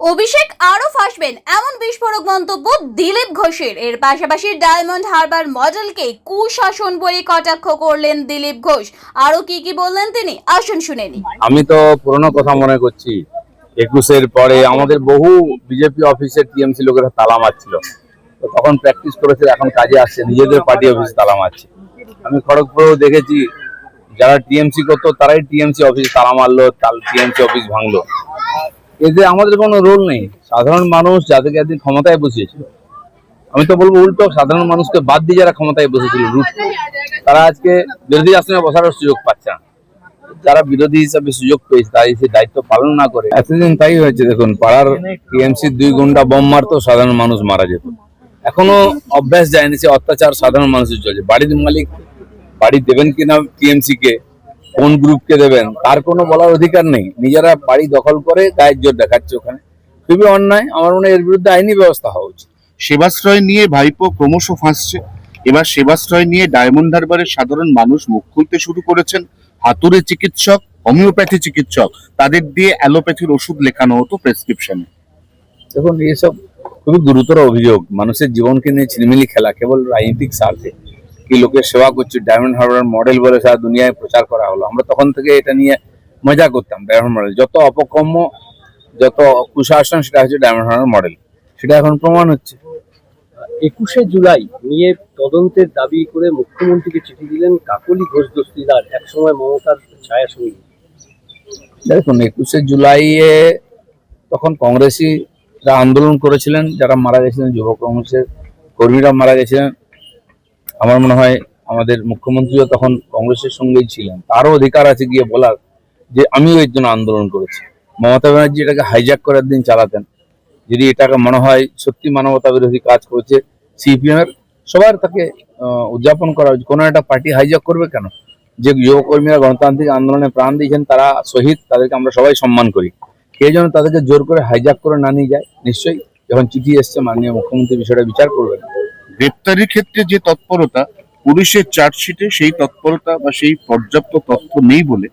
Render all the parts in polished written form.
অভিষেক আরো ফাঁসবেন এমন বিস্ফোরক মন্তব্য দিলীপ ঘোষের। এর পাশাপাশি ডায়মন্ড হারবার মডেলকে কুশাসন বলে কটাক্ষ করলেন দিলীপ ঘোষ। আরো কি বললেন তিনি, আসুন শুনে নি। আমি তো পুরনো কথা মনে করছি, 21-এর পরে আমাদের বহু বিজেপি অফিসে টিএমসি লোকেরা তালা মারছিল, তো তখন প্র্যাকটিস করেছে, এখন কাজে আসছে, নিজেদের পার্টি অফিসে তালা মারছে। আমি খড়গপুরেও দেখেছি, যারা টিএমসি করতো তারাই টিএমসি অফিসে তালা মারলো, টিএমসি অফিস ভাঙলো। এতে আমাদের কোনো রোল নেই। সাধারণ মানুষ যাদেরকে একদিন ক্ষমতায় বসিয়েছিল, আমি তো বলবো উল্টো, সাধারণ মানুষকে বাদ দিয়ে যারা ক্ষমতায় বসেছিল রুট, তারা আজকে বিরোধী আসনে বসার সুযোগ পাচ্ছে না। যারা বিরোধী হিসাবে সুযোগ পেয়েছে তাই সেই দায়িত্ব পালন না করে এতদিন তাই হয়েছে। দেখুন, পাড়ার টিএমসি 2 গুন্ডা বোম মারতো, সাধারণ মানুষ মারা যেত। এখনো অভ্যাস যায়নি, সে অত্যাচার সাধারণ মানুষের চলছে। বাড়ির মালিক বাড়ি দেবেন কিনা টিএমসি কে, কোন গ্রুপকে দেবেন, তার কোনো বলার অধিকার নেই। নিজেরা বাড়ি দখল করে গায়ের জোর দেখাচ্ছে, ওখানে খুবই অন্যায়। আমার মনে হয় এর বিরুদ্ধে আইনি ব্যবস্থা হওয়া উচিত। সেবাশ্রয় নিয়ে ভাইপো ক্রমশ ফাঁসছে। এবার সেবাশ্রয় নিয়ে ডায়মন্ড হারবারের সাধারণ মানুষ মুখ খুলতে শুরু করেছেন। হাতুড়ে চিকিৎসক, হোমিওপ্যাথি চিকিৎসক, তাদের দিয়ে অ্যালোপ্যাথির ওষুধ লেখানো হতো প্রেসক্রিপশনে। দেখুন, এসব খুবই গুরুতর অভিযোগ। মানুষের জীবনকে নিয়ে ছিনিমিনি খেলা, কেবল রাজনৈতিক স্বার্থে। কি লোকের সেবা করছে, ডায়মন্ড হারবার মডেল বলে সারা দুনিয়ায় প্রচার করা হলো। আমরা তখন থেকে এটা নিয়ে মজা করতাম। ডায়মন্ড মডেল যত অপকর্ম, যত কুশাসন, সেটা হচ্ছে ডায়মন্ড হারবার মডেল। সেটা এখন প্রমাণ হচ্ছে। 21শে জুলাই নিয়ে তদন্তের দাবি করে মুখ্যমন্ত্রীকে চিঠি দিলেন কাকলি ঘোষ দস্তিদার, একসময় মমতার ছায়া সঙ্গী। দেখুন, 21শে জুলাইয়ে তখন কংগ্রেসীরা আন্দোলন করেছিলেন, যারা মারা গেছিলেন যুব কংগ্রেসের কর্মীরা মারা গেছিলেন। আমার মনে হয় আমাদের মুখ্যমন্ত্রীও তখন কংগ্রেসের সঙ্গেই ছিলেন। তারও অধিকার আছে গিয়ে বলার যে আমিও এর জন্য আন্দোলন করেছি। মমতা ব্যানার্জি এটাকে হাইজ্যাক করে একদিন চালাতেন। যদি এটাকে মনে হয় সত্যি মানবতা বিরোধী কাজ করেছে, সিপিএম এর সবার তাকে উদযাপন করা উচিত। কোনো একটা পার্টি হাইজ্যাক করবে কেন? যে যুবকর্মীরা গণতান্ত্রিক আন্দোলনে প্রাণ দিয়েছেন, তারা শহীদ, তাদেরকে আমরা সবাই সম্মান করি। কে যেন তাদেরকে জোর করে হাইজ্যাক করে না নিয়ে যায়। নিশ্চয়ই যখন চিঠি এসছে, মাননীয় মুখ্যমন্ত্রী বিষয়টা বিচার করবেন। গ্রেপ্তারির ক্ষেত্রে যে তৎপরতা, পুলিশের চার্জশিটে সেই তৎপরতা বা সেই পর্যাপ্ত তথ্য নেই বলে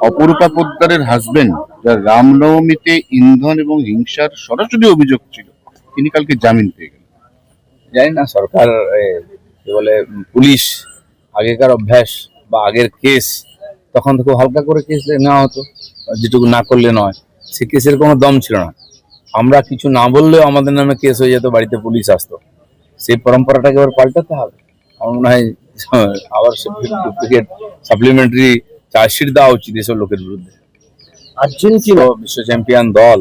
অপরূপা পোদ্দারের হাজবেন্ড, যার রামনবমীতে ইন্ধন এবং হিংসার সরাসরি অভিযোগ ছিল, তিনি কালকে জামিন পেয়ে গেলেন। জানি না সরকার কি বলে, পুলিশ আগেকার অভ্যাস বা আগের কেস, তখন তো খুব হালকা করে কেস নেওয়া হতো, যেটুকু না করলে নয়। সে কেসের কোনো দম ছিল না। আমরা কিছু না বললেও আমাদের নামে কেস হয়ে যেত, বাড়িতে পুলিশ আসতো। সেই পরম্পরাটাকে এবার পাল্টাতে হবে। আমার মনে হয় আবার ডুপ্লিকেট সাপ্লিমেন্টারি চার্জশিট দেওয়া উচিত এসব লোকের বিরুদ্ধে। আর্জেন্টিনা বিশ্ব চ্যাম্পিয়ন দল,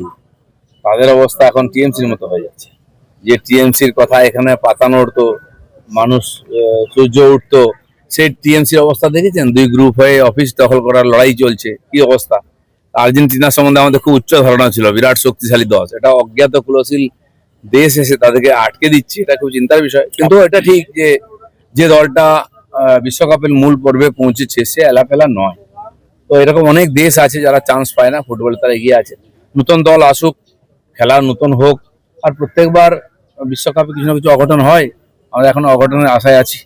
তাদের অবস্থা এখন টিএমসির মতো হয়ে যাচ্ছে। যে টিএমসির কথা এখানে পাতা নড়তো, মানুষ সূর্য উঠতো, সেই টিএমসির অবস্থা দেখেছেন? 2 গ্রুপ হয়ে অফিস দখল করার লড়াই চলছে, কি অবস্থা। আর্জেন্টিনা সম্বন্ধে আমাদের খুব উচ্চ ধারণা ছিল, বিরাট শক্তিশালী দল। এটা অজ্ঞাত কুলশীল দেশ এসে তাদেরকে আটকে দিচ্ছে, এটা খুব চিন্তার বিষয়। কিন্তু এটা ঠিক যে দলটা বিশ্বকাপের মূল পর্বে পৌঁছেছে, সে এলাফেলা নয়। তো এরকম অনেক দেশ আছে যারা চান্স পায় না, ফুটবলে তারা এগিয়ে আছে। নতুন দল আসুক, খেলা নতুন হোক, আর প্রত্যেকবার বিশ্বকাপে কিছু না কিছু অঘটন হয়। আমরা এখন অঘটনের আশায় আছি।